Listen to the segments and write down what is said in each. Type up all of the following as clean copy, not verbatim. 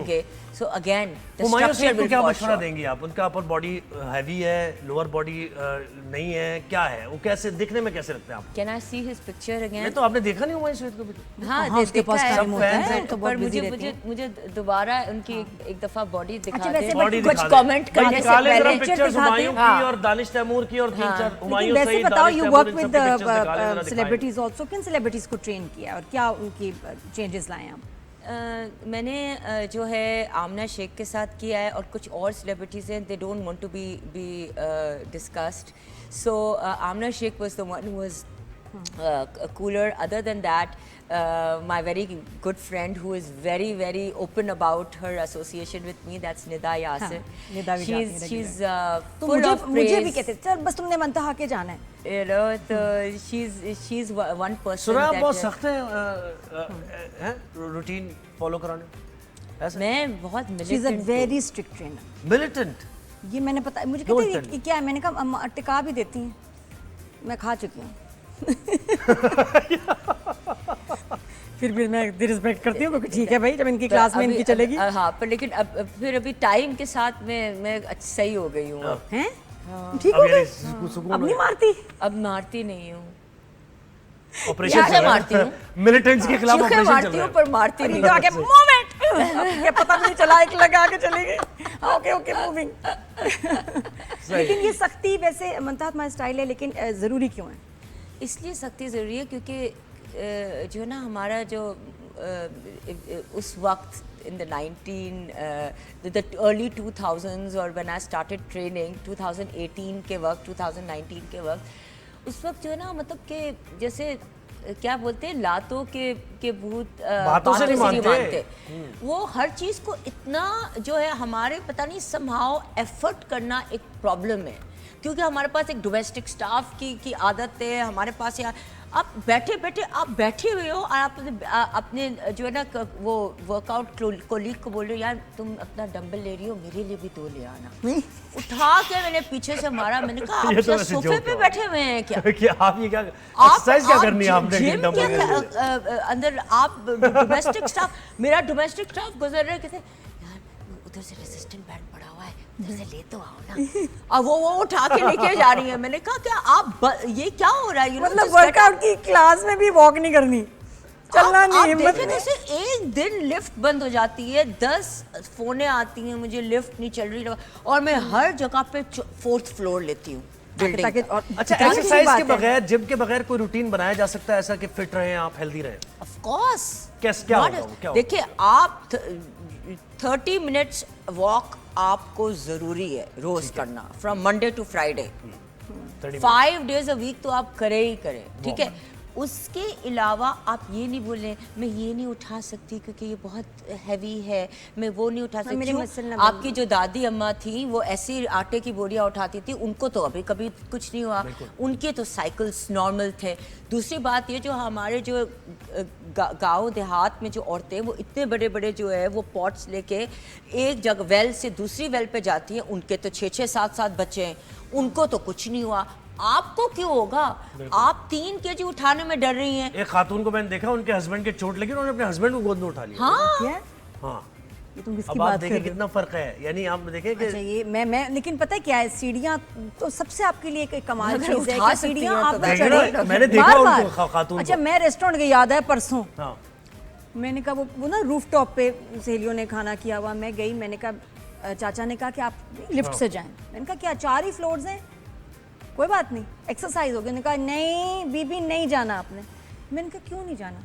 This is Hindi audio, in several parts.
करेंगे सो अगेन हुमायूं शेख को क्या मशवरा देंगी आप? उनका अपर बॉडी हैवी है, लोअर बॉडी नहीं है, क्या है वो? कैसे दिखने में कैसे लगते हैं आप? Can I see his picture again? तो आपने देखा नहीं हुमायूं शेख को भी? हाँ, उसके पास टाइम होता है तो बहुत पर बिजी रहती है। मुझे दोबारा उनकी एक दफा बॉडी दिखा दे, बॉडी कुछ कमेंट करने से पहले पिक्चर्स हुमायूं की और दानिश तैमूर की और 3-4 हुमायूं वैसे सईद, बताओ, Danish you Taimur, work in with सबकी pictures निकालें, जरा दिखाएं। सेलिब्रिटीज आल्सो, किन सेलिब्रिटीज को ट्रेन किया और क्या उनकी चेंजेस लाए आप? मैंने जो है आमना शेख के साथ किया है और कुछ और सेलिब्रिटीज़ हैं, they don't want to be discussed, so Aamna Shaikh was the one who was cooler. Other than that, my very good friend who is very open about her association with me, that's Nida Yasir. Nida भी she's तो full of praise. मुझे भी कहते चल बस तुमने मंतहा के जाना है, you know, तो she's one person सुना that बहुत सख्त है रूटीन फॉलो कराने ऐसा? मैं बहुत she is a militant very strict trainer. Militant? ये मैंने पता, मुझे कहते हैं ये क्या है, मैंने कहा अम्मा टिका भी देती हैं, मैं खा चुकी हूँ। फिर भी मैं रिस्पेक्ट करती हूँ क्योंकि ठीक है भाई, जब इनकी क्लास में इनकी चलेगी। हाँ, पर लेकिन अब फिर अभी टाइम के साथ मैं सही हो गई हूँ। हैं? ठीक हो गई? अब नहीं मारती? अब मारती नहीं हूँ। ऑपरेशन चल रहा है, मारती हूँ, मिलिटेंट्स के खिलाफ ऑपरेशन चल मारती रहा हूँ है। पर मारती नहीं तो आगे मूवमेंट, ये पता नहीं चला एक लगा के चली गई। Okay moving. लेकिन ये सख्ती वैसे मंतहा तुम्हारा स्टाइल है, लेकिन जरूरी क्यों है? इसलिए सख्ती ज़रूरी है क्योंकि जो ना हमारा जो उस वक्त इन द अर्ली 2000s और व्हेन आई स्टार्टेड ट्रेनिंग 2018 के वक्त, 2019 के वक्त, उस वक्त जो है ना मतलब कि जैसे क्या बोलते हैं, लातों के भूत बातों से नहीं मानते। वो हर चीज़ को इतना जो है हमारे पता नहीं समहाउ एफर्ट करना एक प्रॉब्लम है, क्योंकि हमारे पास एक डोमेस्टिक स्टाफ की आदत है। हमारे पास यार आप बैठे हुए हो और आप अपने जो है ना वो वर्कआउट कोलीग को बोल रहे हो, यार तुम अपना डंबल ले रही हो, मेरे लिए भी 2 ले आना। उठा के मैंने पीछे से मारा, मैंने कहा आप क्या सोफे पे बैठे हुए हैं क्या? क्या आप ये क्या एक्सरसाइज क्या करनी है आपने? जिम क्या अंदर आप डोमेस्टिक स्टाफ, मेरा डोमेस्टिक स्टाफ गुजर रहे कहते यार उधर से रेजिस्टेंट बैंड पड़ा हुआ है, उधर से ले तो आओ ना। अब वो उठा के लेके जा रही है। मैंने कहा क्या आप ये क्या हो रहा है? मतलब वर्कआउट की क्लास में भी वॉक नहीं करनी, चलना नहीं, हिम्मत नहीं। जैसे एक दिन लिफ्ट बंद हो जाती है, 10 फोने आती हैं, मुझे लिफ्ट नहीं चल रही और मैं हर जगह पे 4th फ्लोर लेती हूँ बिल्डिंग। अच्छा, एक्सरसाइज के बगैर, जिम के बगैर कोई रूटीन बनाया जा सकता है ऐसा कि फिट रहें आप, हेल्दी रहें? Of course. कैसे, क्या होगा? देखिए आप 30 मिनट्स वॉक आपको जरूरी है रोज करना, from Monday to Friday, 5 days a week तो आप करें ही करें, ठीक है? उसके अलावा आप ये नहीं बोलें मैं ये नहीं उठा सकती क्योंकि ये बहुत हैवी है, मैं वो नहीं उठा सकती। आपकी जो दादी अम्मा थी वो ऐसी आटे की बोरियां उठाती थी, उनको तो अभी कभी कुछ नहीं हुआ, उनके तो साइकिल्स नॉर्मल थे। दूसरी बात ये, जो हमारे जो गांव देहात में जो औरतें वो इतने बड़े बड़े जो है वो पॉट्स लेके एक जगह वेल से दूसरी वेल पे जाती हैं, उनके तो 6-6, 7-7 बच्चे हैं, उनको तो कुछ नहीं हुआ। आपको क्यों होगा? आप 3 kg उठाने में डर रही हैं। एक खातून को मैंने देखा, उनके हस्बैंड के चोट लगी, उन्होंने अपने हस्बैंड को गोद में उठा लिया। हाँ, हाँ। ये तुम किसकी अब बात आप देखें कितना फर्क है, यानी आप देखें कि अच्छा ये मैं लेकिन पता है क्या है, सीढ़ियाँ तो सबसे आपके लिए एक कमाल अगर चीज है उठा कि सकती सीढ़ियाँ हैं आप तो पे देखिए चढ़े ना, मैंने देखा बार-बार। उनको खातून को। अच्छा, मैं रेस्टोरेंट गई, याद है परसों, हाँ, मैंने कहा वो ना रूफ टॉप पे सहेलियों ने खाना किया हुआ, मैं गई, मैंने कहा चाचा ने कहा कि आप लिफ्ट से जाएं, मैंने कहा क्या 4 ही फ्लोर्स हैं, कोई बात नहीं एक्सरसाइज होगी। उन्होंने कहा नहीं बीबी नहीं जाना आपने। मैंने कहा क्यों नहीं जाना,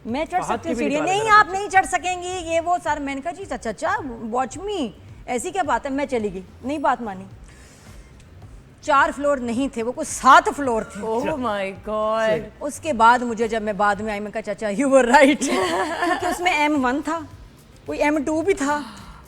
मैं चढ़ सकती हूँ सीढ़ियाँ। नहीं आप नहीं चढ़ सकेंगी, ये वो सारा। मैंने कहा जी चाचा वॉच मी, ऐसी क्या बात है, मैं चली गई, नहीं बात मानी। 4 फ्लोर नहीं थे वो, कुछ 7 फ्लोर थे। Oh my God. उसके बाद मुझे, जब मैं बाद में आई, मैं कहा चाचा यू वर राइट, क्योंकि उसमें M1 था, कोई M2 भी था,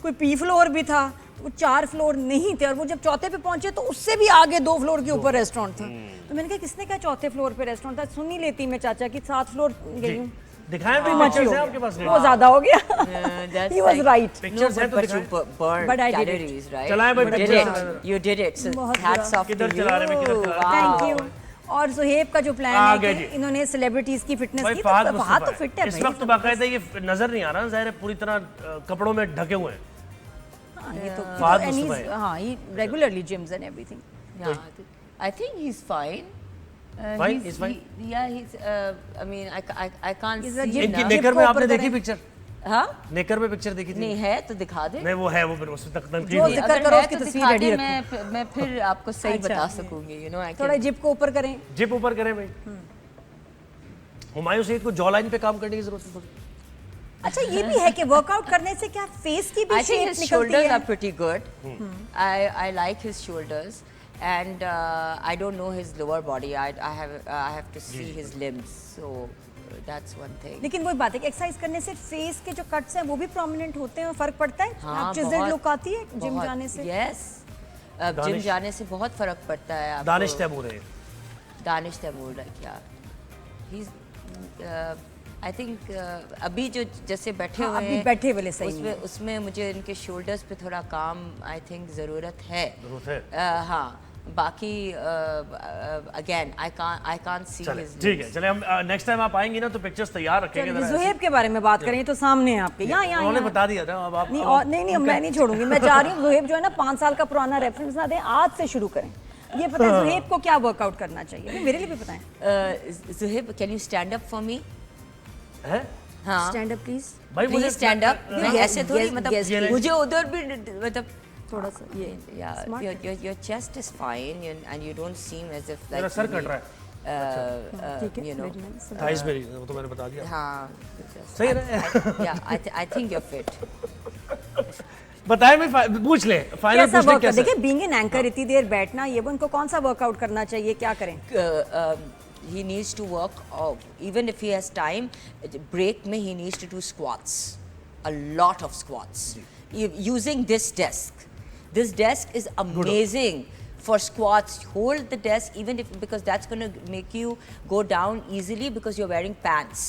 कोई P फ्लोर भी था, वो 4 फ्लोर नहीं थे। और वो जब 4थे पे पहुंचे तो उससे भी आगे 2 फ्लोर के ऊपर रेस्टोरेंट था। तो मैंने कहा किसने कहा 4थे फ्लोर पे रेस्टोरेंट था, सुन ही लेती मैं चाचा की, 7 फ्लोर गई हूँ। दिखाएं भी पिक्चर्स हैं आपके पास? वो ज्यादा हो गया। That's He was like- right. Pictures हैं तो but you दिखाएं। burned But I did it. calories, right? चलाएं भाई You did pictures। it. You did it. So बहुत hats off to किधर you. चला रहे हैं, मैं किधर चला रहा हूं? Thank you. और सुहेब का जो प्लान है आगे कि जी। इन्होंने सेलिब्रिटीज की फिटनेस भाई की, फहद तो फहद तो मुस्तफा फिट है। है इस भाई, वक्त तो बाकायदा ये नजर नहीं आ रहा, जाहिर है पूरी तरह कपड़ों में ढके हुए हैं। हाँ, ये तो फहद and मुस्तफा he's- है। हाँ, he regularly gyms and everything. Yeah, I think he's fine. Fine? He's fine? Yeah, he's. I mean, I can't He's a see gym- इनकी now. जिप नेकर को में ऊपर आपने देखी करें। पिक्चर? हाँ? नेकर में पिक्चर देखी थी? नहीं है तो दिखा दे। नहीं वो है, वो फिर उसमें तक तनकीद जो हुई। जिक्र अगर करो है उसकी तो तस्वीर दिखा ready दे, रखो। मैं फिर आपको सही अच्छा। बता सकूंगी, you know, I थोड़ा can. जिप को ऊपर करें। जिप ऊपर करें भाई। हुमायूं सईद को जॉ लाइन पे काम करने की जरूरत है। अच्छा ये भी है कि वर्कआउट करने से क्या फेस की भी I think शेप his निकलती shoulders है? are pretty good. I like his shoulders, and I don't know his lower body. I have to see his limbs, so that's one thing. लेकिन वही बात है कि एक्सरसाइज करने से फेस के जो कट्स हैं वो भी प्रोमिनेंट होते हैं और फर्क पड़ता है। हाँ, आप चिल्ड बहुत- लुक आती है जिम बहुत- जाने से। Yes. जिम दानिश- जाने से बहुत फर्क पड़ता है आपको। दानिश तैमूर है। दानिश तैमूर है क्या? He's I think अभी जो जैसे बैठे हाँ, हुए अभी हैं, बैठे वाले सही उसमें हैं। उसमें मुझे इनके शोल्डर्स पे थोड़ा काम आई थिंक ज़रूरत है। जरूरत है। हाँ, बाकी अगेन आई कांट सी चले हिज ठीक है, चले हम नेक्स्ट टाइम आप आएंगी ना तो पिक्चर्स तैयार रखेंगे चलिए, जरा। ज़ुहैब के बारे में बात करें तो सामने है आपके यहाँ यहाँ उन्होंने यहाँ। बता दिया था, अब आप नहीं और नहीं मैं नहीं छोड़ूंगी, मैं चाह रही हूँ ज़ुहैब जो है ना 5 साल का पुराना रेफरेंस ना दें, आज से शुरू करें। ये पता है ज़ुहैब को क्या वर्कआउट करना चाहिए, नहीं, मेरे लिए भी बताएं। Zuhaib can you stand up for me? हैं? हाँ, स्टैंड अप प्लीज। भाई मुझे प्लीज स्टैंड अप। मैं Yes, ऐसे थोड़ी yes, मतलब yes, please. मुझे उधर भी मतलब थोड़ा सा ये yeah, Smart. your chest is fine and you don't seem as if मेरा like sir you cut need, रहा है। ठीक है you know, very nice. Thighs मेरी, वो तो मैंने बता दिया। हाँ, सही है ना? yeah, I think you're fit. बताएं मैं पूछ ले फाइनल कैसा पूछ ले वर्कआउट, कैसा देखिए बीइंग एन एंकर इतनी देर बैठना, ये वो उनको कौन सा वर्कआउट करना चाहिए, क्या करें? He needs to work even if he has time break में he needs to do squats, a lot of squats using this desk is amazing for squats. Hold the desk even if, because that's going to make you go down easily because you're wearing pants.